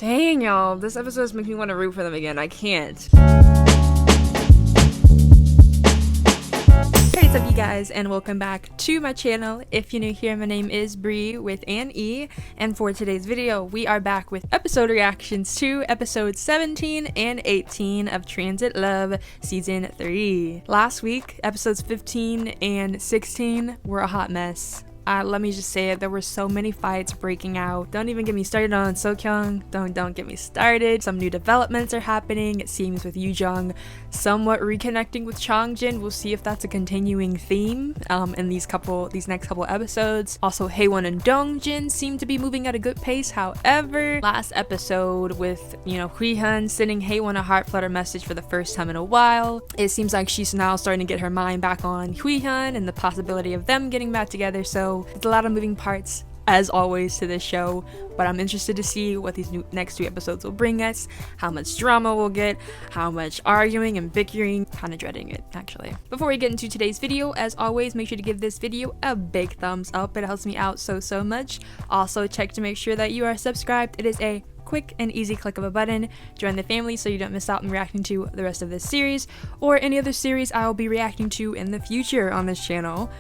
Dang, y'all. This episode is making me want to root for them again. I can't. Hey, what's up, you guys, and welcome back to my channel. If you're new here, my name is Bree with an E, and for today's video, we are back with episode reactions to episodes 17 and 18 of Transit Love Season 3. Last week, episodes 15 and 16 were a hot mess. Let me just say it, there were so many fights breaking out. Don't even get me started on Sokyung. Don't get me started. Some new developments are happening. It seems with Yoojung somewhat reconnecting with Changjin. We'll see if that's a continuing theme in these next couple episodes. Also, Haewon and Dongjin seem to be moving at a good pace. However, last episode with, Huihyun sending Haewon a heart flutter message for the first time in a while, it seems like she's now starting to get her mind back on Huihyun and the possibility of them getting back together. So it's a lot of moving parts, as always, to this show, but I'm interested to see what these next two episodes will bring us, how much drama we'll get, how much arguing and bickering. Kind of dreading it, actually. Before we get into today's video, as always, make sure to give this video a big thumbs up. It helps me out so much. Also, check to make sure that you are subscribed. It is a quick and easy click of a button. Join the family so you don't miss out on reacting to the rest of this series or any other series I will be reacting to in the future on this channel.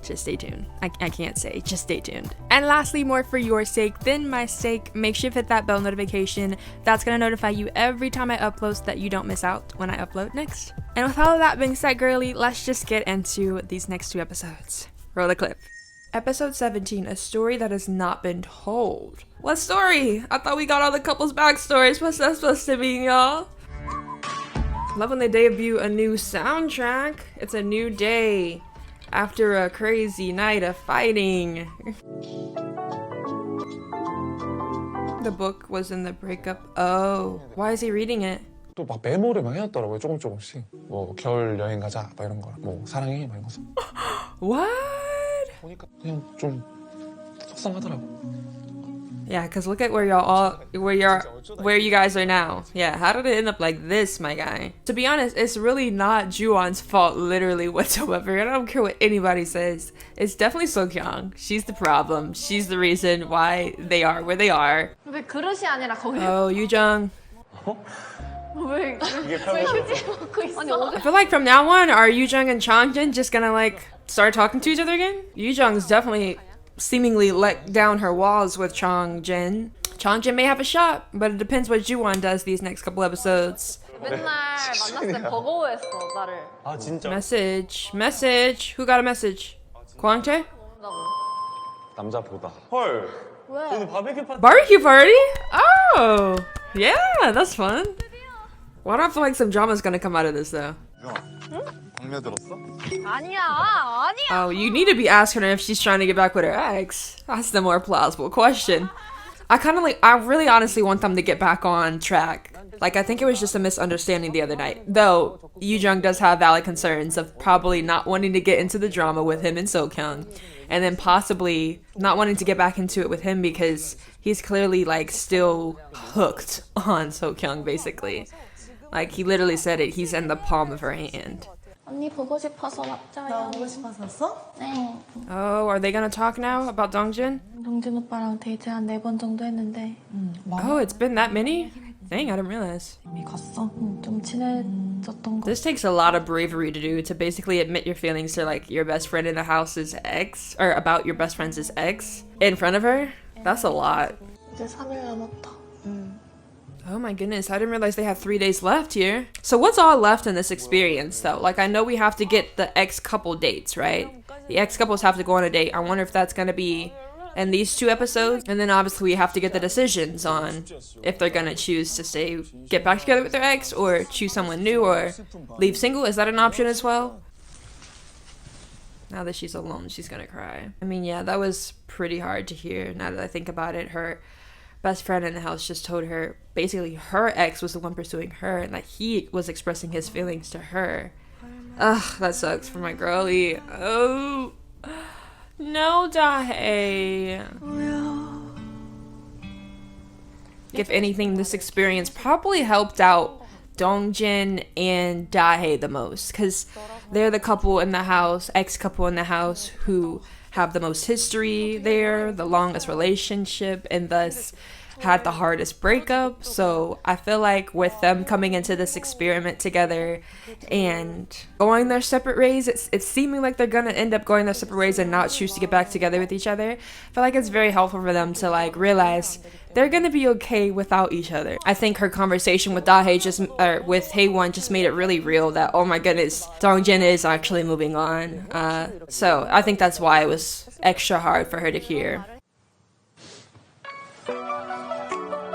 Just stay tuned. I can't say, just stay tuned. And lastly, more for your sake than my sake, make sure you hit that bell notification. That's gonna notify you every time I upload so that you don't miss out when I upload next. And with all of that being said, girly, let's just get into these next two episodes. Roll the clip. Episode 17, a story that has not been told. What story? I thought we got all the couples' backstories. What's that supposed to mean, y'all? Love when they debut a new soundtrack. It's a new day after a crazy night of fighting. The book was in the breakup. Oh, why is he reading it? 또 막 메모를 막 해놨더라고요. 조금씩. 뭐 겨울 여행 가자, 막 이런 거. 뭐 사랑해, 막 이런 거. What? 보니까 그냥 좀 속상하더라고. Yeah, because look at where you guys are now. Yeah, how did it end up like this, my guy? To be honest, it's really not Juwon's fault, literally, whatsoever. And I don't care what anybody says. It's definitely Sokyung. She's the problem. She's the reason why they are where they are. 왜 그릇이 아니라 거기? Oh, Yoojung. 왜 휴지 먹고 있어? I feel like from now on, are Yoojung and Changjin just gonna start talking to each other again? Yoojung's definitely seemingly let down her walls with Changjin. Changjin may have a shot, but it depends what Juwon does these next couple episodes. 맨날 만났을 때 버거워했어 나를. 아 진짜? Message. Who got a message? Kwangtae? 남자보다. 헐. 왜? 오늘 바베큐 파티. Barbecue party? Oh, yeah, that's fun. Why do I feel like some drama's gonna come out of this though? 광며 들었어? 아니야. Oh, you need to be asking her if she's trying to get back with her ex. That's the more plausible question. I really honestly want them to get back on track. I think it was just a misunderstanding the other night. Though, Yoojung does have valid concerns of probably not wanting to get into the drama with him and Sokyung. And then possibly not wanting to get back into it with him because he's clearly, still hooked on Sokyung, basically. He literally said it, he's in the palm of her hand. 언니 보고 싶어서 왔어요. 나 보고 싶었었어? 네. Oh, are they gonna talk now about Dongjin? 동준 오빠랑 데이트 한 4번 정도 했는데 Oh, it's been that many? Dang, I didn't realize. 이미 갔어? 좀 친해졌던 거. This takes a lot of bravery to do, to basically admit your feelings to your best friend in the house's ex, or about your best friend's ex, in front of her. That's a lot. 이제 3일 남았다. Oh my goodness, I didn't realize they had 3 days left here. So what's all left in this experience though? I know we have to get the ex-couple dates, right? The ex-couples have to go on a date. I wonder if that's gonna be in these two episodes. And then obviously we have to get the decisions on if they're gonna choose to get back together with their ex, or choose someone new, or leave single. Is that an option as well? Now that she's alone, she's gonna cry. I mean, yeah, that was pretty hard to hear now that I think about it. Her best friend in the house just told her basically her ex was the one pursuing her and that he was expressing his feelings to her. Ugh, that sucks for my girlie. Oh no, Dahae. If anything, this experience probably helped out Dongjin and Dahae the most, because they're the couple in the house, ex-couple in the house, who have the most history there, the longest relationship, and thus had the hardest breakup. So I feel like with them coming into this experiment together and going their separate ways, it's seeming like they're gonna end up going their separate ways and not choose to get back together with each other. I feel like it's very helpful for them to like realize they're gonna be okay without each other. I think her conversation with with Haewon just made it really real that, oh my goodness, Dongjin is actually moving on. So I think that's why it was extra hard for her to hear.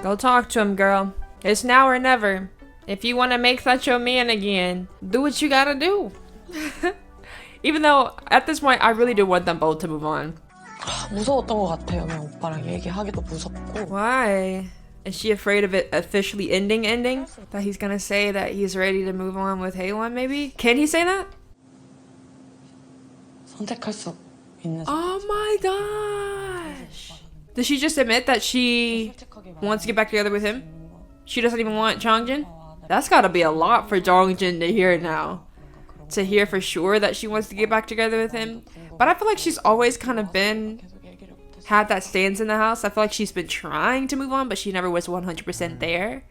Go talk to him, girl. It's now or never. If you want to make that your man again, do what you gotta do. Even though at this point I really do want them both to move on. 무서웠던 것 같아요. 그냥 오빠랑 얘기하기도 무섭고. Why? Is she afraid of it officially ending? That he's gonna say that he's ready to move on with Haewon, maybe? Can he say that? 선택할 수 있는. Oh my gosh! Did she just admit that she wants to get back together with him? She doesn't even want Jongjin? That's gotta be a lot for Jongjin to hear now. To hear for sure that she wants to get back together with him. But I feel like she's always kind of had that stance in the house. I feel like she's been trying to move on, but she never was 100% there.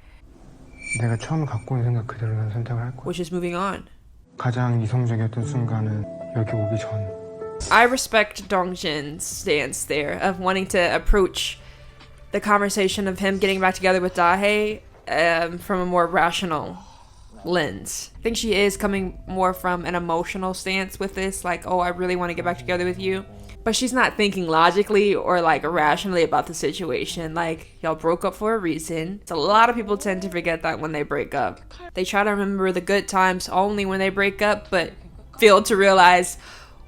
내가 처음 갖고 온 생각 그대로 난 선택을 할 거야. Which is moving on. 가장 이성적이었던 순간은 여기 오기 전. I respect Dongjin's stance there of wanting to approach the conversation of him getting back together with Dahae from a more rational lens. I think she is coming more from an emotional stance with this, like, oh, I really want to get back together with you. But she's not thinking logically or like rationally about the situation. Like, y'all broke up for a reason. So a lot of people tend to forget that when they break up. They try to remember the good times only when they break up, but fail to realize,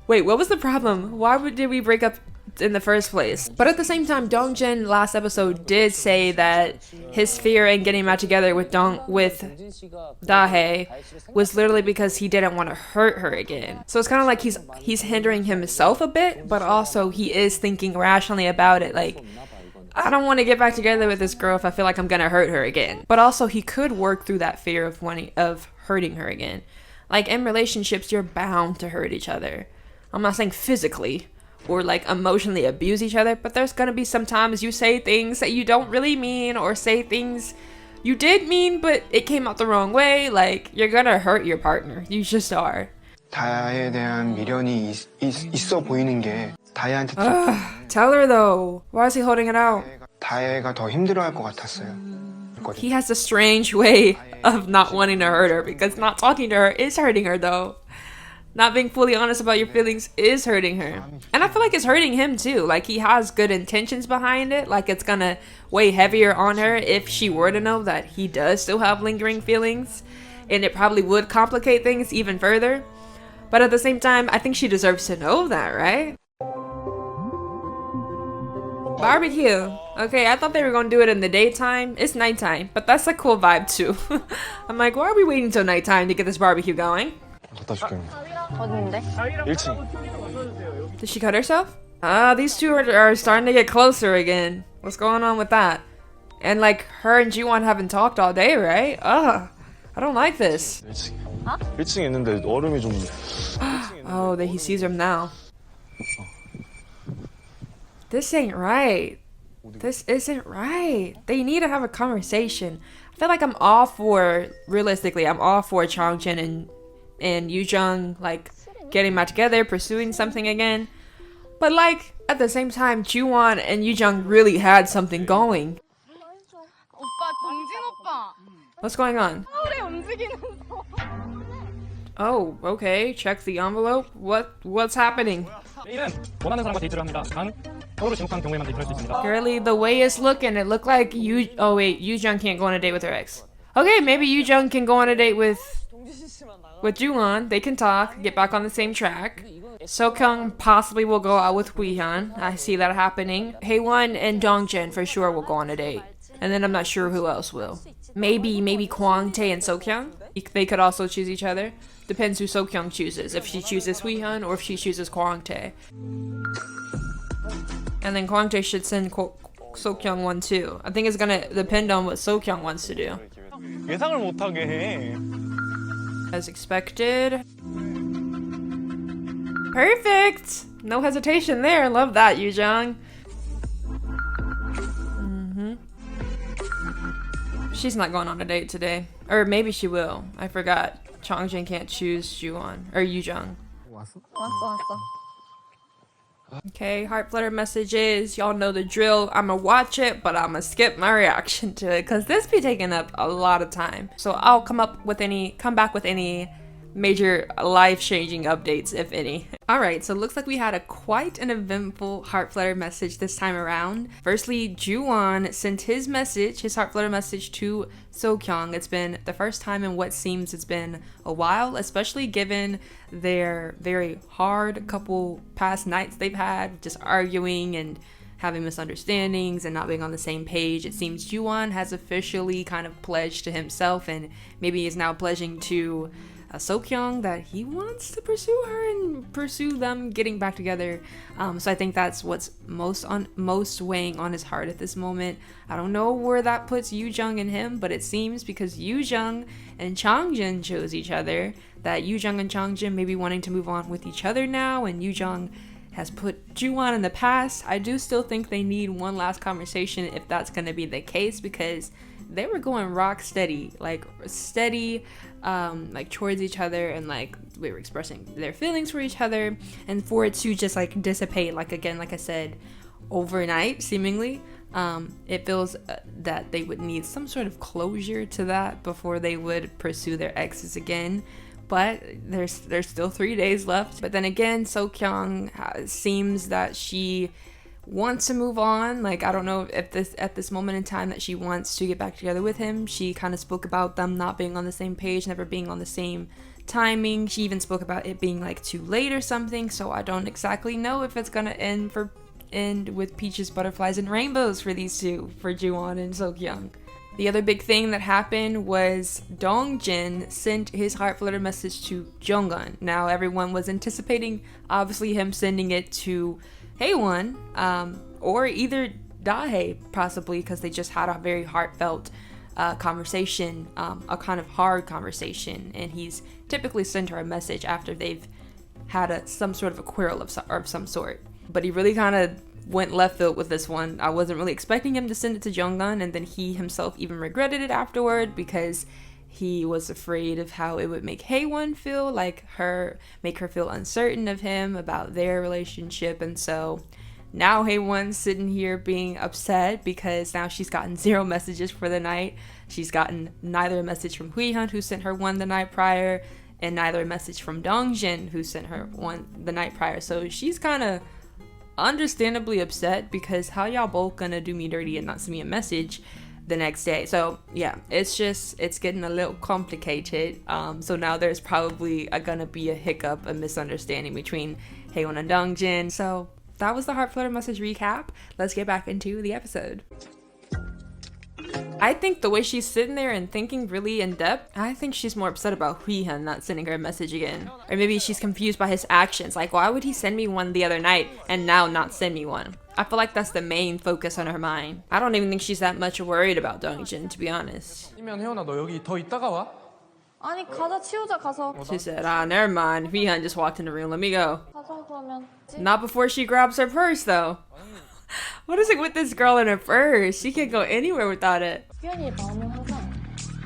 wait, what was the problem? Why did we break up in the first place? But at the same time, Dongjin last episode did say that his fear in getting back together with Dahae was literally because he didn't want to hurt her again. So it's kind of like he's hindering himself a bit, but also he is thinking rationally about it. Like, I don't want to get back together with this girl if I feel like I'm gonna hurt her again. But also he could work through that fear of hurting her again. Like, in relationships, you're bound to hurt each other. I'm not saying physically or like emotionally abuse each other, but there's gonna be some times you say things that you don't really mean, or say things you did mean but it came out the wrong way. Like, you're gonna hurt your partner. You just are. 다야에 대한 미련이 있어 보이는 게 다야한테 Tell her though. Why is he holding it out? 다야가 더 힘들어할 것 같았어요. He has a strange way of not wanting to hurt her, because not talking to her is hurting her though. Not being fully honest about your feelings is hurting her. And I feel like it's hurting him too. Like, he has good intentions behind it. Like, it's gonna weigh heavier on her if she were to know that he does still have lingering feelings. And it probably would complicate things even further. But at the same time, I think she deserves to know that, right? Barbecue. Okay, I thought they were gonna do it in the daytime. It's nighttime, but that's a cool vibe too. I'm like, why are we waiting till nighttime to get this barbecue going? 갖다 줄게. 어딘데? 1층. Did she cut herself? These two are starting to get closer again. What's going on with that? And like, her and Jiwon haven't talked all day, right? I don't like this. 1층. 1층에 있는데 얼음이 좀. Oh, that he sees him now. This ain't right. This isn't right. They need to have a conversation. I feel like realistically, I'm all for Chongjin and Yoojung, like, getting back together, pursuing something again. But like, at the same time, Jiwon and Yoojung really had something going. What's going on? Oh, okay. Check the envelope. What's happening? Girly, the way it's looking, it looked like Yoojung can't go on a date with her ex. Okay, maybe Yoojung can go on a date with Joowon. They can talk, get back on the same track. Seokhyung possibly will go out with Weehan. I see that happening. Haewon and Dongjin for sure will go on a date. And then I'm not sure who else will. Maybe Kwangtae and Seokhyung. They could also choose each other. Depends who Seokhyung chooses. If she chooses Weehan or if she chooses Kwangtae. And then Kwangtae should send Seokhyung one too. I think it's gonna depend on what Seokhyung wants to do. 예상을 못하게 해. As expected. Perfect! No hesitation there. Love that, Yoojung. She's not going on a date today. Or maybe she will. I forgot. Chongjin can't choose Juwon. Or Yujung. 왔어 왔어. Okay, heart flutter messages. Y'all know the drill. I'ma watch it, but I'ma skip my reaction to it because this be taking up a lot of time. So I'll come back with any major life-changing updates, if any. Alright, so it looks like we had quite an eventful heart flutter message this time around. Firstly, Juwon sent his heart flutter message to Sokyung. It's been the first time in what seems it's been a while, especially given their very hard couple past nights they've had, just arguing and having misunderstandings and not being on the same page. It seems Juwon has officially kind of pledged to himself and maybe is now pledging to Sokyung that he wants to pursue her and pursue them getting back together. So I think that's what's most weighing on his heart at this moment. I don't know where that puts Yujung and him, but it seems because Yujung and Chongjin chose each other that Yujung and Chongjin may be wanting to move on with each other now, and Yujung has put Juwon in the past. I do still think they need one last conversation if that's going to be the case, because they were going rock steady, like towards each other, and like we were expressing their feelings for each other, and for it to just like dissipate, like I said, overnight seemingly, it feels that they would need some sort of closure to that before they would pursue their exes again. But there's still 3 days left. But then again, Sokyung seems that she wants to move on. Like, I don't know if at this moment in time that she wants to get back together with him. She kind of spoke about them not being on the same page, never being on the same timing. She even spoke about it being like too late or something. So I don't exactly know if it's gonna end with peaches, butterflies, and rainbows for these two, for Juwon and Sokyung. The other big thing that happened was Dongjin sent his heart flutter message to Jonggun. Now everyone was anticipating obviously him sending it to Haewon, or either Dahae possibly, because they just had a very heartfelt conversation, a kind of hard conversation, and he's typically sent her a message after they've had some sort of a quarrel of some sort. But he really kind of went left field with this one. I wasn't really expecting him to send it to Jonggun, and then he himself even regretted it afterward because he was afraid of how it would make Haewon feel, make her feel uncertain of him about their relationship. And so now Haewon's sitting here being upset because now she's gotten 0 messages for the night. She's gotten neither a message from Huihyun, who sent her one the night prior, and neither a message from Dongjin, who sent her one the night prior. So she's kind of understandably upset, because how y'all both gonna do me dirty and not send me a message the next day? So yeah, it's getting a little complicated. So now there's probably gonna be a hiccup, a misunderstanding between Haewon and Dongjin. So that was the heart flutter message recap. Let's get back into the episode. I think the way she's sitting there and thinking really in depth, I think she's more upset about Huihyun not sending her a message again. Or maybe she's confused by his actions. Like, why would he send me one the other night and now not send me one? I feel like that's the main focus on her mind. I don't even think she's that much worried about Dongjin, to be honest. 아니면 혜원아 너 여기 더 있다가 와? 아니 가자 치우자 가서. She said, never mind. Huihyun just walked in the room. Let me go. 가자 그러면. Not before she grabs her purse, though. What is it with this girl and her purse? She can't go anywhere without it. 수연이의 마음은 항상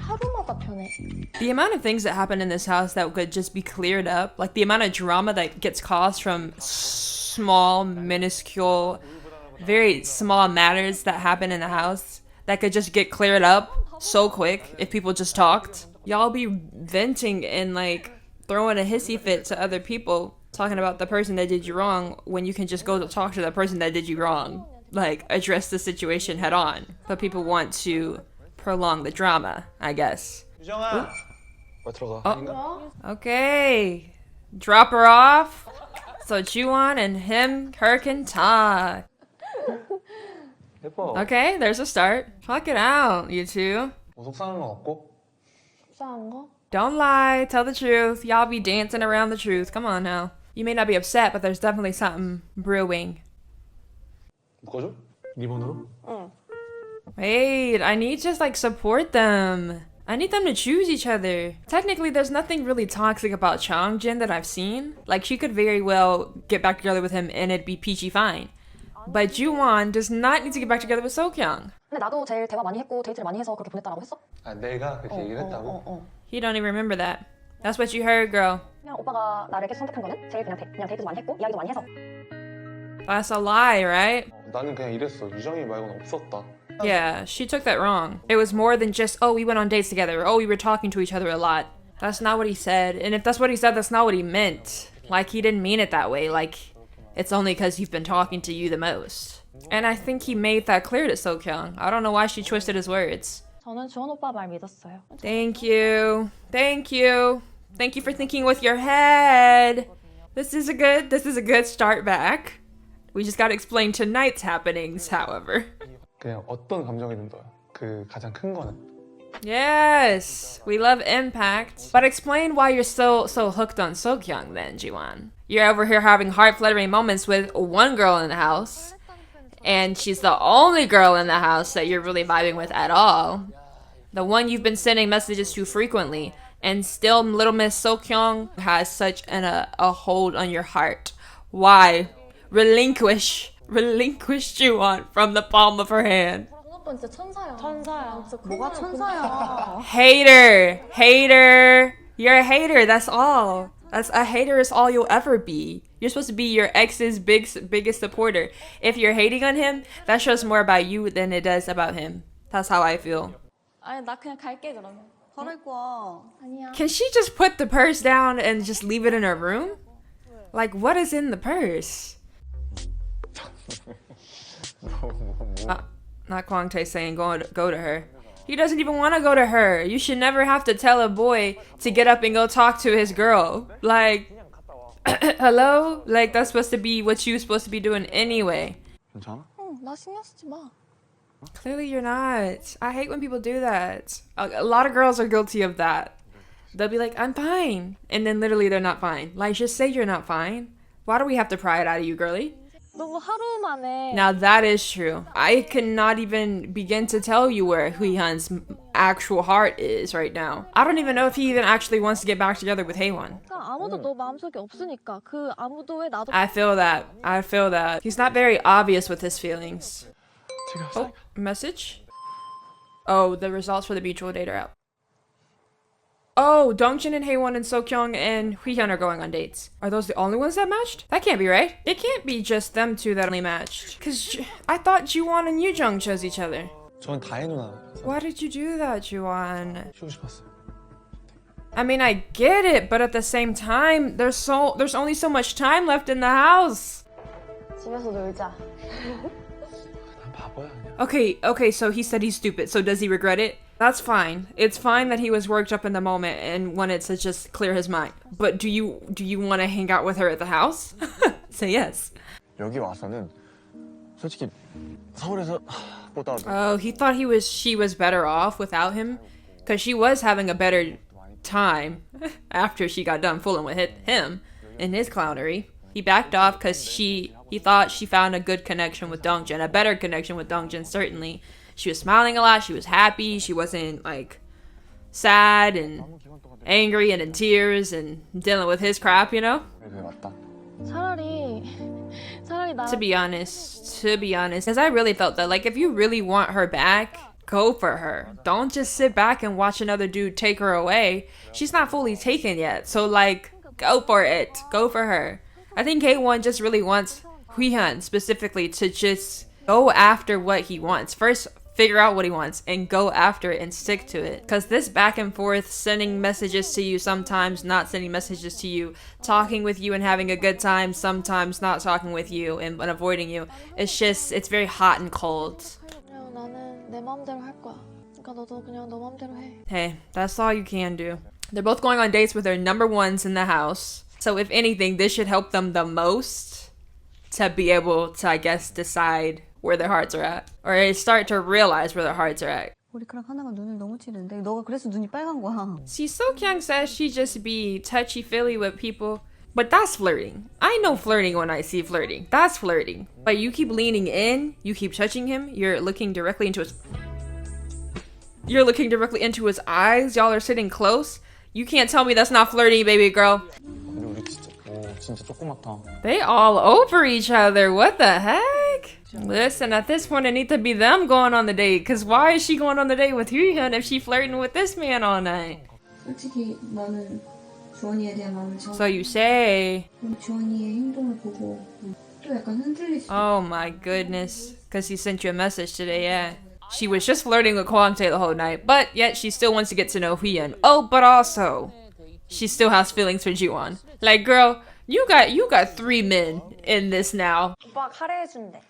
하루마다 변해. The amount of things that happen in this house that could just be cleared up, like the amount of drama that gets caused from small, minuscule, very small matters that happen in the house that could just get cleared up so quick if people just talked. Y'all be venting and like throwing a hissy fit to other people, talking about the person that did you wrong, when you can just go to talk to the person that did you wrong. Like, address the situation head on. But people want to prolong the drama, I guess. 유정아, 들어가. Oh, okay. Drop her off so Juwon and her can talk. 예뻐. Okay, there's a start. Talk it out, you two. 뭐 속상한 건 없고? 속상한 거? Don't lie, tell the truth. Y'all be dancing around the truth. Come on now. You may not be upset, but there's definitely something brewing. 묶어줘? 리본으로? Wait, I need to like support them. I need them to choose each other. Technically, there's nothing really toxic about Chongjin that I've seen. Like, she could very well get back together with him and it'd be peachy fine. But Juwon does not need to get back together with Sokyung. 근데 나도 제일 대화 많이 했고 데이트를 많이 해서 그렇게 보냈다라고 했어? 아, 내가 그렇게 얘기를 했다고? He don't even remember that. That's what you heard, girl. 그냥 오빠가 나를 계속 선택한 거는 제일 그냥 데이트도 많이 했고 이야기도 많이 해서. That's a lie, right? 나는 그냥 이랬어. 유정이 말고는 없었다. Yeah, she took that wrong. It was more than just, oh, we went on dates together. Oh, we were talking to each other a lot. That's not what he said. And if that's what he said, that's not what he meant. Like, he didn't mean it that way. Like, it's only because he's been talking to you the most. And I think he made that clear to So-kyung. I don't know why she twisted his words. 저는 주원 오빠 말 믿었어요. Thank you. Thank you. Thank you for thinking with your head. This is a good start back. We just gotta explain tonight's happenings, however. 그냥 어떤 감정이든 너야. 그 가장 큰 거는. Yes, we love impact. But explain why you're so hooked on So-kyung then, Jiwon. You're over here having heart-fluttering moments with one girl in the house, and she's the only girl in the house that you're really vibing with at all. The one you've been sending messages to frequently, and still Little Miss So-kyung has such a hold on your heart. Why? Relinquish Jiwon from the palm of her hand. 주원 오빠 진짜 천사야. 천사야. 진짜 뭐가 천사야? Hater. You're a hater. That's all. A hater is all you'll ever be. You're supposed to be your ex's biggest supporter. If you're hating on him, that shows more about you than it does about him. That's how I feel. 아니 나 그냥 갈게 그러면. 갈아입고 와. 아니야. Can she just put the purse down and just leave it in her room? Like, what is in the purse? Not Kwang Tae saying go to her. He doesn't even want to go to her. You should never have to tell a boy to get up and go talk to his girl. Like, hello? Like, that's supposed to be what you're supposed to be doing anyway. 괜찮아? 응, 나 신경 쓰지 마. Clearly you're not. I hate when people do that. A lot of girls are guilty of that. They'll be like, I'm fine. And then literally they're not fine. Like, just say you're not fine. Why do we have to pry it out of you, girly? 너무 하루 만에. Now that is true. I cannot even begin to tell you where Hui-hun's actual heart is right now. I don't even know if he even actually wants to get back together with Haewon. 그러니까 아무도 너 마음속에 없으니까 그 아무도 왜 나도. I feel that. He's not very obvious with his feelings. Oh, message? Oh, the results for the mutual date are out. Oh, Dongjin and Haewon and So-kyung and Hui-hun are going on dates. Are those the only ones that matched? That can't be right. It can't be just them two that only matched. Cause I thought Jiwon and Yoo-jung chose each other. 저는 다혜 누나. Why did you do that, Jiwon? 쉬고 싶었어요. I mean, I get it, but at the same time, there's only so much time left in the house. 집에서 놀자. 난 바보야 그냥. Okay, so he said he's stupid, so does he regret it? That's fine. It's fine that he was worked up in the moment and wanted to just clear his mind. But do you want to hang out with her at the house? Say yes. 여기 와서는 솔직히 서울에서 보다 Oh, he thought she was better off without him, because she was having a better time after she got done fooling with him in his clownery. He backed off because he thought she found a good connection with Dongjin, a better connection with Dongjin, certainly. She was smiling a lot, she was happy, she wasn't like sad and angry and in tears and dealing with his crap, you know? 그게 맞다. 차라리 나. To be honest, because I really felt that, like, if you really want her back, go for her. Don't just sit back and watch another dude take her away. She's not fully taken yet, so, like, go for it. Go for her. I think K1 just really wants Hui-hun specifically to just go after what he wants. First, figure out what he wants and go after it and stick to it. Because this back and forth, sending messages to you, sometimes not sending messages to you, talking with you and having a good time, sometimes not talking with you and avoiding you, it's very hot and cold. 그냥 나는 내 마음대로 할 거야. 그러니까 너도 그냥 너 마음대로 해. Hey, that's all you can do. They're both going on dates with their number ones in the house. So if anything, this should help them the most to be able to, I guess, decide where their hearts are at. Or start to realize where their hearts are at. 머리카락 하나가 눈을 너무 찌른데 너가 그래서 눈이 빨간 거야. See, So-kyung says she just be touchy-feely with people. But that's flirting. I know flirting when I see flirting. That's flirting. But you keep leaning in, you keep touching him, you're looking directly into his eyes, y'all are sitting close. You can't tell me that's not flirting, baby girl. 근데 우리 진짜 조그맣다. They all over each other. What the heck? Listen, at this point, it need to be them going on the date. Cause why is she going on the date with Hyun if she flirting with this man all night? 솔직히 나는 주원이에 대한 마음을 So you say. 주원이의 행동을 보고 또 약간 흔들릴 수. Oh my goodness. Cause he sent you a message today, yeah. She was just flirting with Kwangtae the whole night, but yet she still wants to get to know Hyun. Oh, but also, she still has feelings for Jiwon. Like, girl, you got 3 men in this now. 오빠 카레해준대.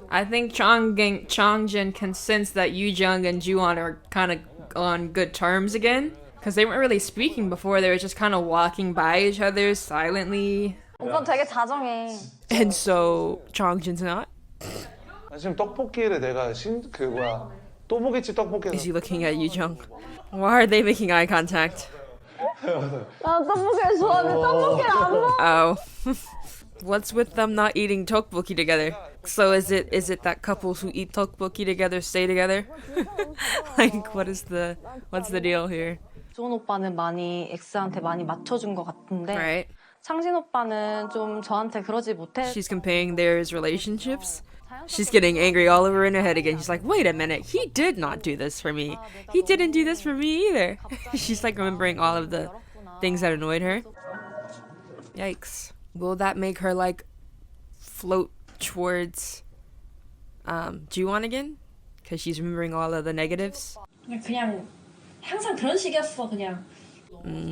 I think Chongjin can sense that Yoojung and Jiwon are kind of on good terms again. Because they weren't really speaking before, they were just kind of walking by each other silently. 오빠 되게 다정해. And so, Chongjin's not? 지금 떡볶이를 내가 또보기집 떡볶이에서 Is he looking at Yoojung? Why are they making eye contact? 나 떡볶이를 좋아하는데 떡볶이를 안 먹어. Oh. What's with them not eating tteokbokki together? So is it that couples who eat tteokbokki together stay together? Like what's the deal here? 주원 오빠는 많이 X한테 많이 맞춰준 것 같은데 Right. 창진 오빠는 좀 저한테 그러지 못해. She's comparing their relationships. She's getting angry all over in her head again. She's like, wait a minute, he did not do this for me. He didn't do this for me either. She's like remembering all of the things that annoyed her. Yikes. Will that make her like float towards Jiwon again? Because she's remembering all of the negatives? 그냥 항상 그런 식이었어 그냥.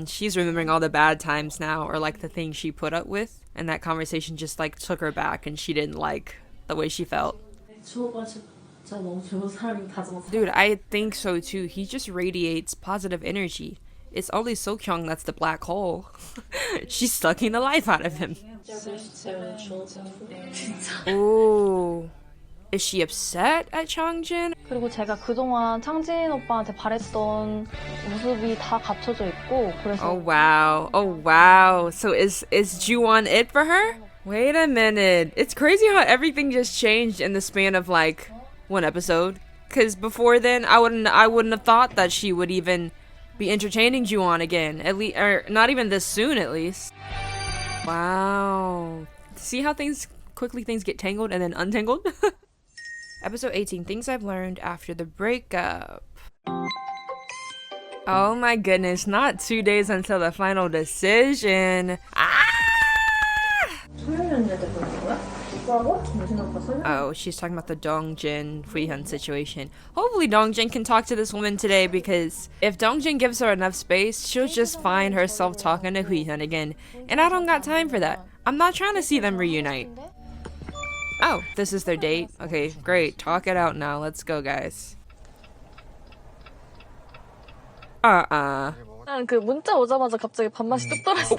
She's remembering all the bad times now, or like the things she put up with, and that conversation just like took her back and she didn't like the way she felt. 주호가 진짜 너무 좋은 사람이 다정한 사람. Dude, I think so too. He just radiates positive energy. It's only Sokyung that's the black hole. She's sucking the life out of him. Ooh. Is she upset at Chongjin? 그리고 제가 그동안 창진 오빠한테 바랬던 모습이 다 갖춰져 있고 그래서 Oh wow. Oh wow. So is Jiwon it for her? Wait a minute. It's crazy how everything just changed in the span of like one episode. Cause before then I wouldn't have thought that she would even be entertaining Jiwon again. At least, or not even this soon at least. Wow. See how things get tangled and then untangled? Episode 18, things I've learned after the breakup. Oh my goodness, not 2 days until the final decision. Oh, she's talking about the Dongjin Huihyun situation. Hopefully Dongjin can talk to this woman today, because if Dongjin gives her enough space, she'll just find herself talking to Huihyun again. And I don't got time for that. I'm not trying to see them reunite. Oh, this is their date? Okay, great. Talk it out now. Let's go, guys. 난 그 문자 오자마자 갑자기 밥맛이 뚝 떨어져.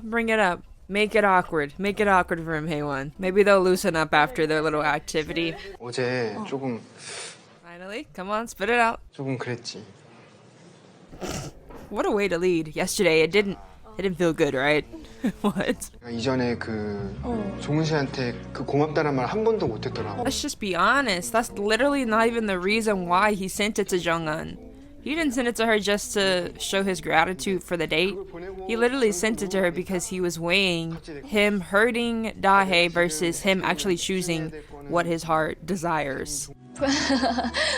Bring it up. Make it awkward. Make it awkward for him, Haewon. Maybe they'll loosen up after their little activity. 어제 조금 Finally, come on, spit it out. 조금 그랬지. What a way to lead. Yesterday, it didn't feel good, right? What? 이전에 그 종훈 씨한테 그 고맙다는 말 한 번도 못했더라고. Let's just be honest. That's literally not even the reason why he sent it to Jung-un. He didn't send it to her just to show his gratitude for the date. He literally sent it to her because he was weighing him hurting Dahae versus him actually choosing what his heart desires.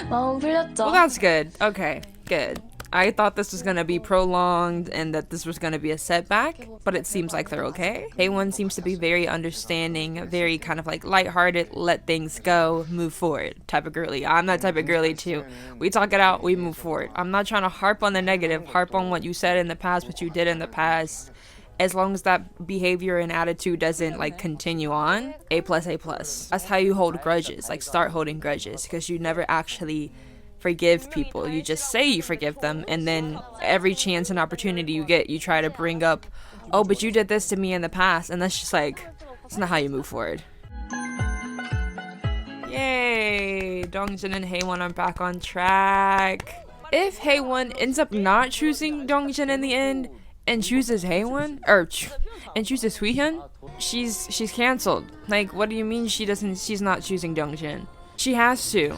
마음 풀렸죠. Well, that's good. Okay, good. I thought this was gonna be prolonged and that this was gonna be a setback, but it seems like they're okay. Haewon seems to be very understanding, very kind of like lighthearted, let things go, move forward type of girly. I'm that type of girly too. We talk it out, we move forward. I'm not trying to harp on the negative, harp on what you said in the past, what you did in the past. As long as that behavior and attitude doesn't like continue on, A+, A+. That's how you hold grudges, like start holding grudges, because you never actually forgive people. You just say you forgive them, and then every chance and opportunity you get, you try to bring up, oh, but you did this to me in the past, and that's just like, it's not how you move forward. Yay! Dongjin and Haewon are back on track. If Haewon ends up not choosing Dongjin in the end and chooses Haewon, and chooses Huihyun, she's canceled. Like, what do you mean she's not choosing Dongjin? She has to.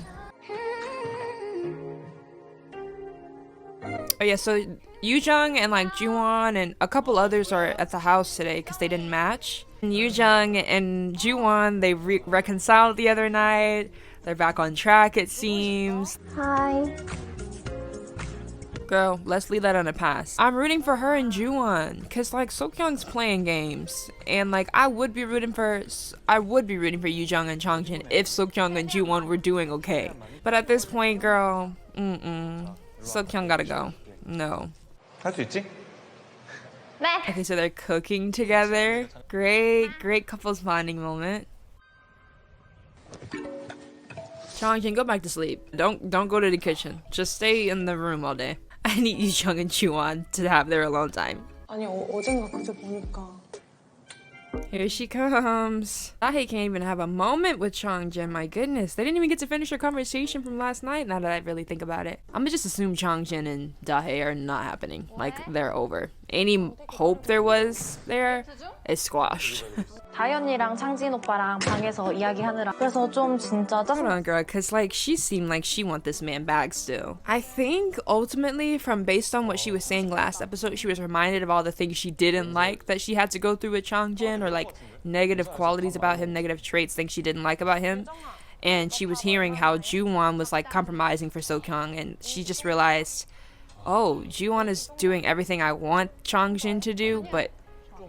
Oh yeah, so Yoojung and like Juwon and a couple others are at the house today because they didn't match. And Yoojung and Juwon, they reconciled the other night. They're back on track, it seems. Hi. Girl, let's leave that on a pass. I'm rooting for her and Juwon, cause like Sokyung's playing games, and like I would be rooting for Yoojung and Changjin if Sokyung and Juwon were doing okay. But at this point, girl, Sokyung gotta go. No. 할 수 있지? 네. Okay, so they're cooking together. Great couples bonding moment. Changjin, go back to sleep. Don't go to the kitchen. Just stay in the room all day. I need Yoojung and Juwon to have their alone time. 아니 어젠가 그제 보니까 Here she comes. Dahae can't even have a moment with Changjin. My goodness, they didn't even get to finish their conversation from last night. Now that I really think about it, I'm gonna just assume Changjin and Dahae are not happening. Like they're over. Any hope there was there is squashed. 다희 언니랑 창진 오빠랑 방에서 이야기하느라 그래서 좀 진짜 Hold on, girl, cause like she seemed like she want this man back still. I think ultimately, from based on what she was saying last episode, she was reminded of all the things she didn't like that she had to go through with Changjin, or like negative qualities about him, negative traits, things she didn't like about him. And she was hearing how Juwon was like compromising for Sokyung, and she just realized, oh, Juwon is doing everything I want Changjin to do, but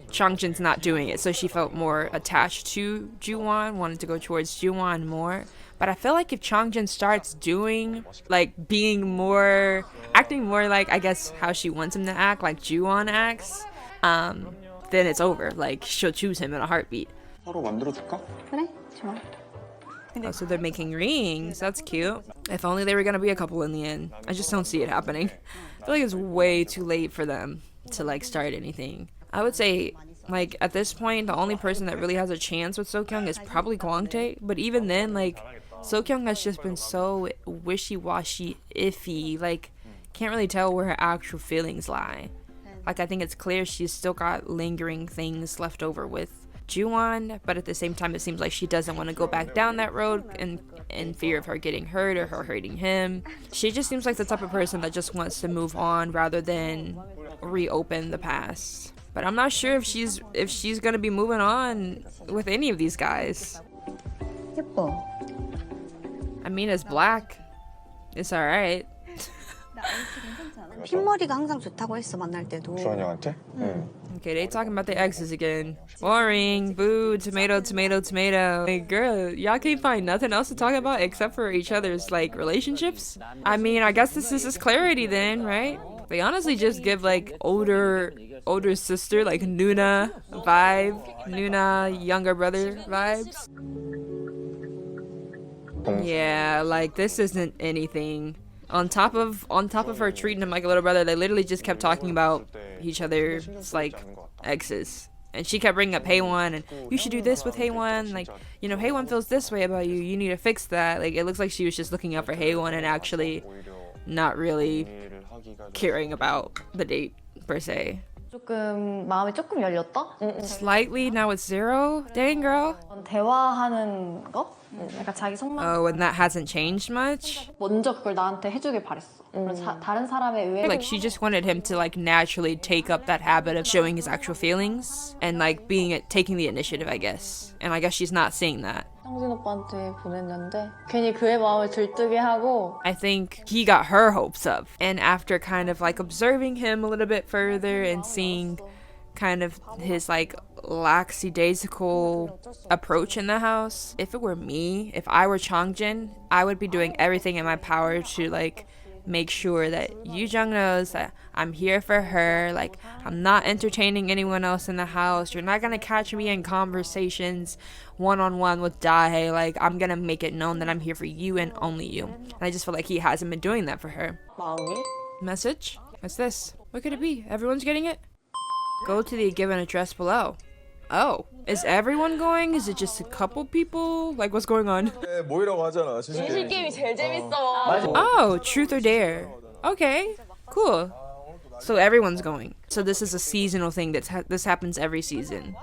Changjin's not doing it, so she felt more attached to Juwon, wanted to go towards Juwon more. But I feel like if Changjin starts doing, like, acting more like, I guess, how she wants him to act, like Juwon acts, then it's over. Like, she'll choose him in a heartbeat. 서로 만들어줄까? 그래? 좋아. Oh, so they're making rings. That's cute. If only they were gonna be a couple in the end. I just don't see it happening. I feel like it's way too late for them to, like, start anything. I would say, like, at this point, the only person that really has a chance with Sokyung is probably Kwangtae. But even then, like, Sokyung has just been so wishy-washy, iffy. Like, can't really tell where her actual feelings lie. Like, I think it's clear she's still got lingering things left over with Juwon. But at the same time, it seems like she doesn't want to go back down that road in fear of her getting hurt or her hurting him. She just seems like the type of person that just wants to move on rather than reopen the past. But I'm not sure if she's gonna be moving on with any of these guys. 예뻐. I mean, it's black. It's alright. 흰머리가 항상 좋다고 했어, 만날 때도. 주환이 형한테? 응. Okay, they talking about their exes again. Boring. Boo. Tomato, tomato, tomato. Like, girl, y'all can't find nothing else to talk about except for each other's, like, relationships? I mean, I guess this is clarity then, right? They honestly just give, like, older sister, like, Nuna vibe. Nuna, younger brother vibes. Yeah, like, this isn't anything. On top of her treating him like a little brother, they literally just kept talking about each other's, like, exes. And she kept bringing up Haewon, and you should do this with Haewon. Like, you know, Haewon feels this way about you. You need to fix that. Like, it looks like she was just looking out for Haewon and actually not really caring about the date, per se. 마음이 조금 열렸다? Slightly, now it's 0? Dang, girl. 대화하는 거? 약간 자기 속마음 Oh, and that hasn't changed much? 먼저 그걸 나한테 해주길 바랬어. 다른 사람의 의외로 Like, she just wanted him to, like, naturally take up that habit of showing his actual feelings and, like, taking the initiative, I guess. And I guess she's not seeing that. 창진 오빠한테 보냈는데 괜히 그의 마음을 들뜨게 하고 I think he got her hopes up. And after kind of, like, observing him a little bit further and seeing kind of his, like, lackadaisical approach in the house, if it were me, if I were Changjin, I would be doing everything in my power to, like, make sure that Yoojung knows that I'm here for her. Like, I'm not entertaining anyone else in the house. You're not gonna catch me in conversations one-on-one with Dahae. Like, I'm gonna make it known that I'm here for you and only you. And I just feel like he hasn't been doing that for her. 마음이 Message? What's this? What could it be? Everyone's getting it? Go to the given address below. Oh, is everyone going? Is it just a couple people? Like, what's going on? 모이라고 하잖아. 진실 게임이 제일 재밌어. Oh, truth or dare. Okay, cool. So everyone's going. So this is a seasonal thing. This happens every season.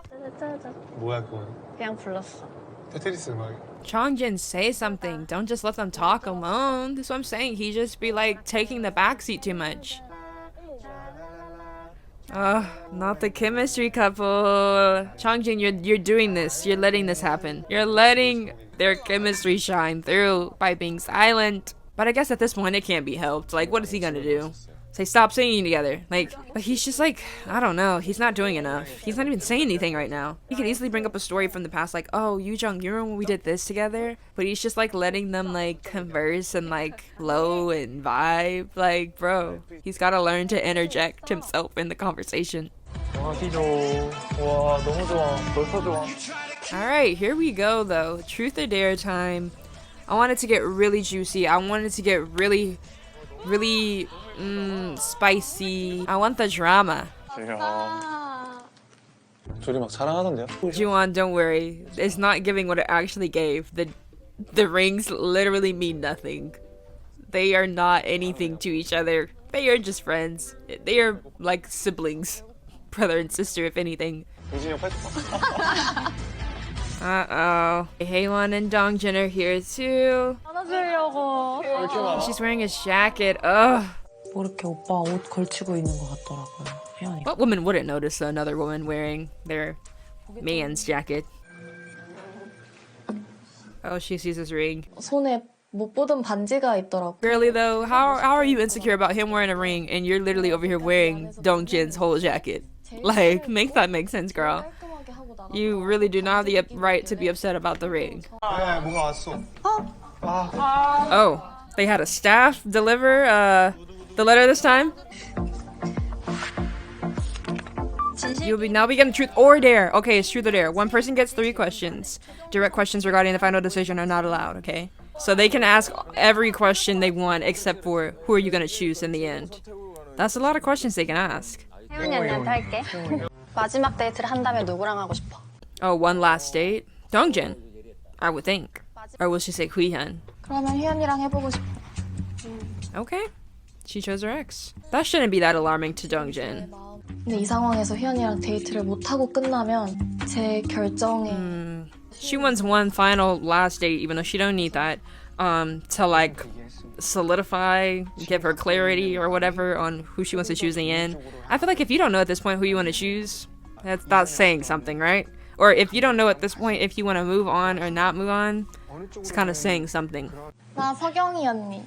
뭐야 그건? 그냥 불렀어. 테트리스 음악. Changjin, say something. Don't just let them talk alone. That's what I'm saying. He just be like taking the backseat too much. Not the chemistry couple. Changjin, you're doing this. You're letting this happen. You're letting their chemistry shine through by being silent. But I guess at this point it can't be helped. Like, what is he gonna do? Say stop singing together. Like, but he's just like, I don't know. He's not doing enough. He's not even saying anything right now. He could easily bring up a story from the past, like, oh, Yoojung, you remember when we did this together? But he's just like letting them like converse and like flow and vibe. Like, bro, he's gotta learn to interject himself in the conversation. 와 너무 좋아. 벌써 좋아. Alright, here we go though. Truth or dare time. I want it to get really juicy. I want it to get really spicy. I want the drama. 둘이 막 사랑하던데요? Juwon, don't worry. It's not giving what it actually gave. The rings literally mean nothing. They are not anything to each other. They are just friends. They are like siblings. Brother and sister, if anything. Uh-oh. Haewon and Dongjin are here too. 안아주려고. She's wearing a jacket. Ugh. 뭐 이렇게 오빠 옷 걸치고 있는 것 같더라고요. 혜연이. What woman wouldn't notice another woman wearing their man's jacket? Oh, she sees his ring. 손에 못 보던 반지가 있더라고. Girly though, how are you insecure about him wearing a ring and you're literally over here wearing Dongjin's whole jacket? Like, make that make sense, girl. You really do not have the right to be upset about the ring. 네, 뭐가 왔어. Oh, they had a staff deliver the letter this time? You'll be now begin truth or dare. Okay, it's truth or dare. One person gets 3 questions. Direct questions regarding the final decision are not allowed, okay? So they can ask every question they want except for who are you gonna choose in the end. That's a lot of questions they can ask. 혜연이 언니한테 할게. 마지막 데이트를 한다면 누구랑 하고 싶어? Oh, one last date? Dongjin, I would think. Or will she say Huihyun? 그러면 휘연이랑 해보고 싶어. Okay. She chose her ex. That shouldn't be that alarming to Dongjin. 근데 이 상황에서 휘연이랑 데이트를 못 하고 끝나면 제 결정에 She wants one final last date, even though she don't need that, to like solidify, give her clarity or whatever on who she wants to choose in the end. I feel like if you don't know at this point who you want to choose, that's saying something, right? Or if you don't know at this point if you want to move on or not move on, it's kind of saying something. 나 서경이 언니.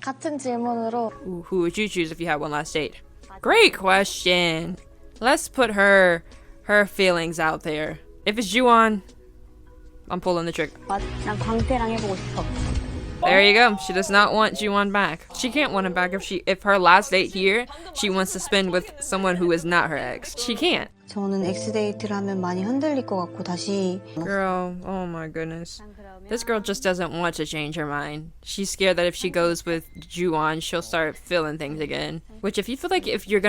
같은 질문으로 Ooh, who would you choose if you had one last date? Great question. Let's put her feelings out there. If it's Juwon, I'm pulling the trigger. 난 광태랑 해보고 싶어. There you go. She does not want Juwon back. She can't want him back if her last date here, she wants to spend with someone who is not her ex. She can't. 저는 엑스데이트를 하면 많이 흔들릴 것 같고 다시 Girl, oh my goodness. This girl just doesn't want to change her mind. She's scared that if she goes with Juwon, she'll start feeling things again. Which if you feel like if you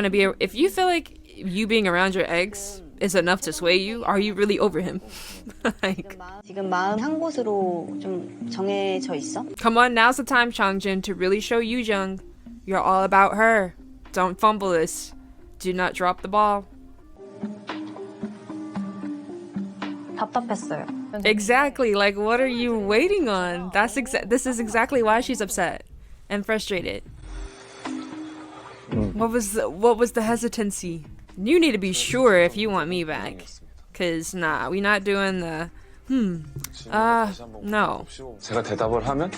feel like you being around your ex is enough to sway you, are you really over him? Like, 지금 마음 한 곳으로 좀 정해져 있어? come on, now's the time, Changjin, to really show Yoojung you're all about her. Don't fumble this. Do not drop the ball. 답답했어요. Exactly. Like, what are you waiting on? This is exactly why she's upset and frustrated. What was the hesitancy? You need to be sure if you want me back. Cause nah, we not doing the no. 제가 대답을 하면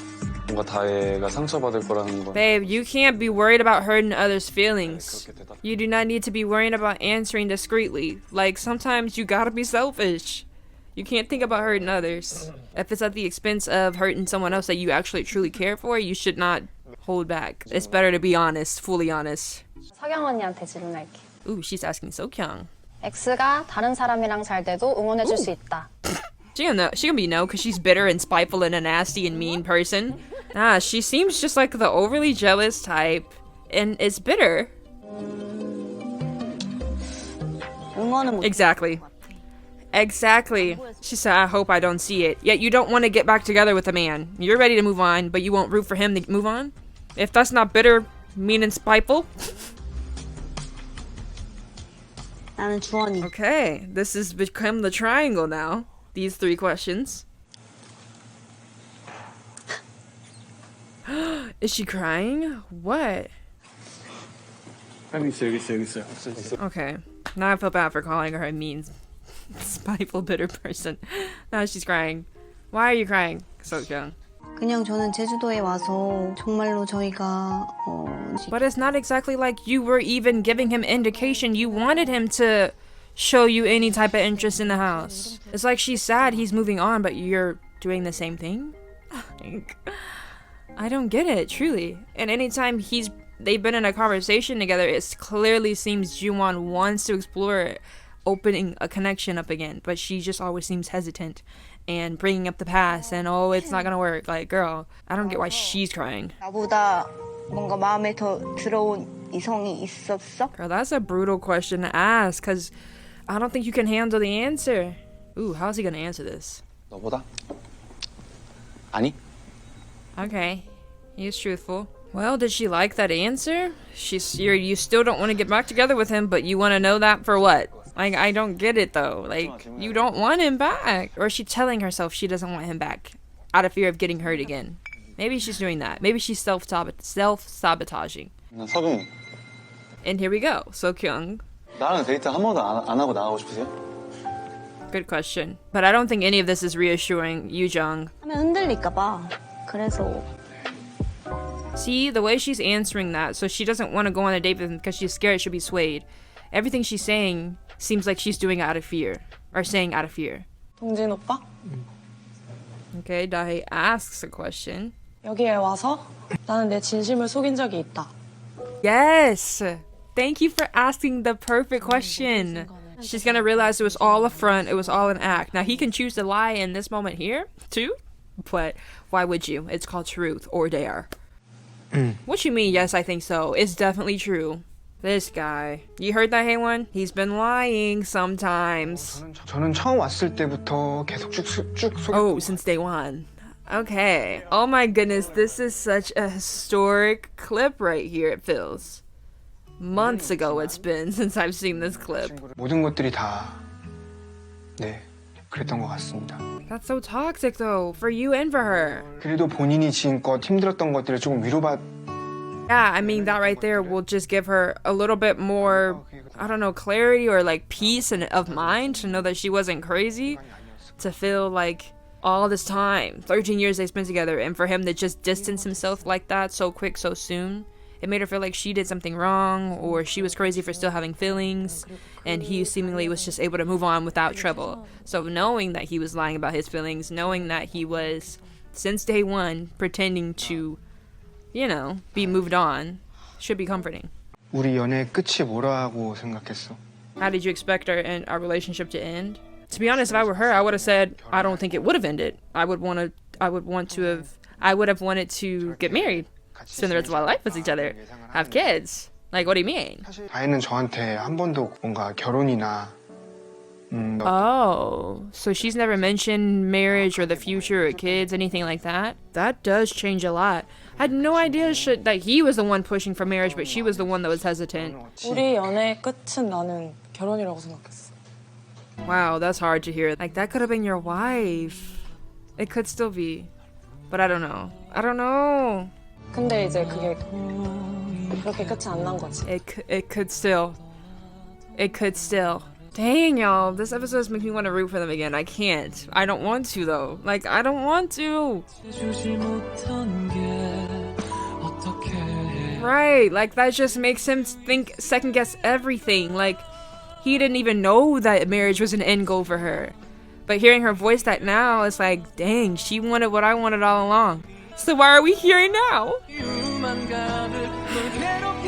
뭔가 다혜가 상처받을 거라는 건 Babe, you can't be worried about hurting others' feelings. You do not need to be worrying about answering discreetly. Like, sometimes you gotta be selfish. You can't think about hurting others. If it's at the expense of hurting someone else that you actually truly care for, you should not hold back. It's better to be honest, fully honest. 서경 언니한테 질문할게. Ooh, she's asking Sokyung. X가 다른 사람이랑 잘 돼도 응원해줄 수 있다. She gonna be no, because she's bitter and spiteful and a nasty and mean person. Nah, she seems just like the overly jealous type, and is bitter. 응원은 못 Exactly. Exactly. She said, I hope I don't see it. Yet you don't want to get back together with a man. You're ready to move on, but you won't root for him to move on? If that's not bitter, mean, and spiteful? 나는 주원이. Okay, this has become the triangle now. These 3 questions. Is she crying? What? 여기 있어. Okay. Now I feel bad for calling her a mean, spiteful, bitter person. Now she's crying. Why are you crying, So-kyung? 그냥 저는 제주도에 와서 정말로 저희가 But it's not exactly like you were even giving him indication you wanted him to show you any type of interest in the house. It's like she's sad he's moving on, but you're doing the same thing? I don't get it, truly. And anytime they've been in a conversation together, it clearly seems Ju-won wants to explore opening a connection up again, but she just always seems hesitant and bringing up the past and oh, it's not gonna work. Like, girl, I don't get why she's crying. 나보다 뭔가 마음에 더 들어온 이성이 있었어? Girl, that's a brutal question to ask, because I don't think you can handle the answer. Ooh, how's he gonna answer this? 너보다? 아니? Okay, he's truthful. Well, did she like that answer? You still don't want to get back together with him, but you want to know that for what? Like, I don't get it though. Like, you don't want him back. Or is she telling herself she doesn't want him back out of fear of getting hurt again? Maybe she's doing that. Maybe she's self-sabotaging. 서균이. And here we go. So-kyung. 나랑 데이트 한 번도 안 하고 나가고 싶으세요? Good question. But I don't think any of this is reassuring Yoo-jung. 하면 흔들릴까 봐. 그래서 See, the way she's answering that, so she doesn't want to go on a date with him because she's scared she'll be swayed. Everything she's saying seems like she's doing it out of fear. Or saying out of fear. 동진 오빠? Okay, Dahae asks a question. 여기에 와서 나는 내 진심을 속인 적이 있다. Yes! Thank you for asking the perfect question. She's gonna realize it was all a front, it was all an act. Now, he can choose to lie in this moment here, too. But why would you? It's called truth or dare. What you mean, yes, I think so. It's definitely true. This guy. You heard that, Haewon? He's been lying sometimes. 저는 처음 왔을 때부터 계속 쭉 Oh, since day one. Okay. Oh my goodness, this is such a historic clip right here, it feels. Months ago it's been since I've seen this clip. 모든 것들이 다 그랬던 것 같습니다. That's so toxic though, for you and for her. 그래도 본인이 지금껏 힘들었던 것들을 조금 위로받. Yeah, I mean, that right there will just give her a little bit more, I don't know, clarity or like peace of mind to know that she wasn't crazy. To feel like all this time, 13 years they spent together, and for him to just distance himself like that so quick, so soon, it made her feel like she did something wrong or she was crazy for still having feelings, and he seemingly was just able to move on without trouble. So knowing that he was lying about his feelings, knowing that he was, since day one, pretending to, you know, be moved on, should be comforting. 우리 연애 끝이 뭐라고 생각했어? How did you expect our relationship to end? To be honest, if I were her, I would have said, I don't think it would have ended. I would have wanted to get married, spend the rest of my life with each other, have kids. Like, what do you mean? 다혜는 저한테 한 번도 뭔가 결혼이나 Oh, so she's never mentioned marriage or the future or kids, anything like that? That does change a lot. I had no idea that he was the one pushing for marriage, but she was the one that was hesitant. 우리 연애의 끝은 나는 결혼이라고 생각했어. Wow, that's hard to hear. Like, that could have been your wife. It could still be. But I don't know. I don't know. 근데 이제 그게 그렇게 끝이 안 난 거지. It could still. It could still. Dang, y'all. This episode is making me want to root for them again. I can't. I don't want to, though. Like, I don't want to. Right. Like, that just makes him think, second guess everything. Like, he didn't even know that marriage was an end goal for her. But hearing her voice that now, it's like, dang, she wanted what I wanted all along. So why are we here now?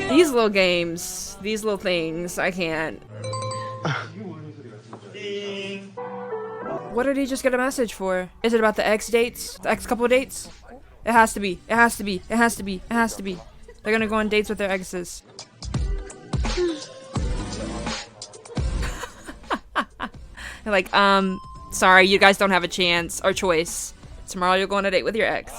These little games, these little things, I can't. What did he just get a message for? Is it about the ex dates? The ex couple dates? It has to be. It has to be. It has to be. It has to be. They're gonna go on dates with their exes. They're like, sorry, you guys don't have a chance or choice. Tomorrow you'll go on a date with your ex.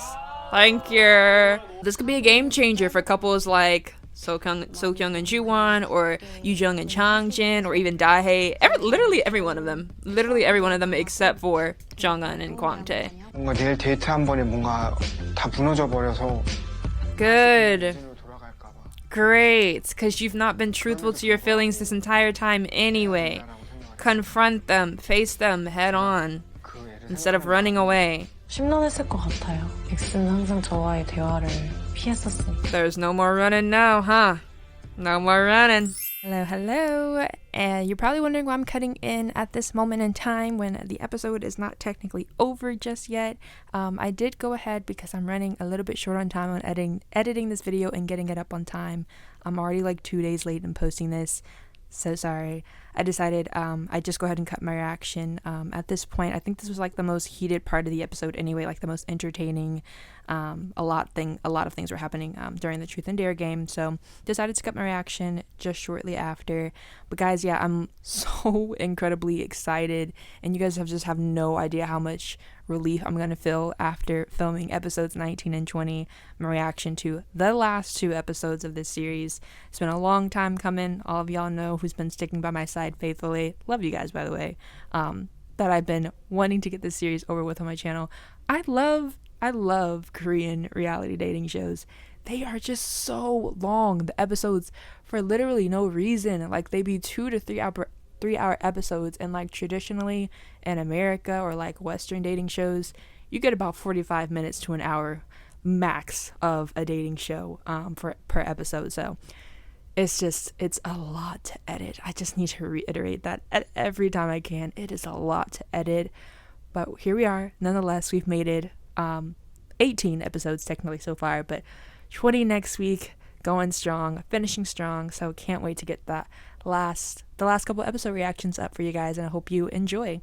Thank you. This could be a game changer for couples like So-kyung and Ju-won, or Yoo-jung and Changjin, or even Dahae. Literally every one of them. Literally every one of them except for Jongun and Kwangtae. 뭔가 내일 데이트 한 번에 뭔가 다 무너져 버려서 Good. Great, because you've not been truthful to your feelings this entire time anyway. Confront them, face them head on, instead of running away. 심란했을 것 같아요. X는 항상 저와의 대화를 피했었으니까. There's no more running now, huh? No more running. Hello. And you're probably wondering why I'm cutting in at this moment in time when the episode is not technically over just yet. I did go ahead because I'm running a little bit short on time on editing this video and getting it up on time. I'm already like 2 days late in posting this. So sorry. I decided I'd just go ahead and cut my reaction. At this point, I think this was like the most heated part of the episode anyway, like the most entertaining. A lot of things were happening during the Truth and Dare game, so decided to cut my reaction just shortly after. But guys, yeah, I'm so incredibly excited, and you guys have no idea how much relief I'm gonna feel after filming episodes 19 and 20, my reaction to the last 2 episodes of this series. It's been a long time coming. All of y'all know who's been sticking by my side faithfully. Love you guys, by the way. That I've been wanting to get this series over with on my channel. I love Korean reality dating shows. They are just so long, the episodes, for literally no reason. Like, they be 2 to 3 hour episodes, and like traditionally in America or like Western dating shows, you get about 45 minutes to an hour max of a dating show per episode. So it's a lot to edit. I just need to reiterate that every time I can. It is a lot to edit, but here we are. Nonetheless, we've made it 18 episodes technically so far, but 20 next week, going strong, finishing strong. So can't wait to get the last couple episode reactions up for you guys, and I hope you enjoy.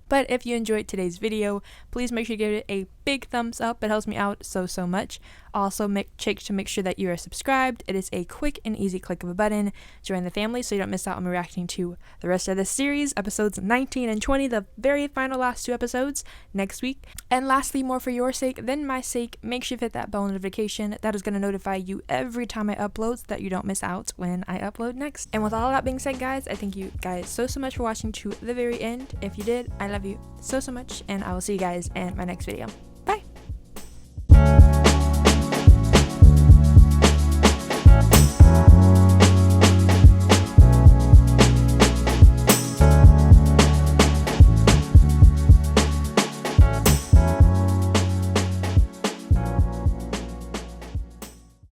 But if you enjoyed today's video, please make sure you give it a big thumbs up. It helps me out so much. Also, check to make sure that you are subscribed. It is a quick and easy click of a button. Join the family so you don't miss out on me reacting to the rest of this series, episodes 19 and 20, the very final last 2 episodes next week. And lastly, more for your sake than my sake, make sure you hit that bell notification. That is going to notify you every time I upload so that you don't miss out when I upload next. And with all that being said, guys, I thank you guys so much for watching to the very end. If you did, I love you so much, and I will see you guys in my next video.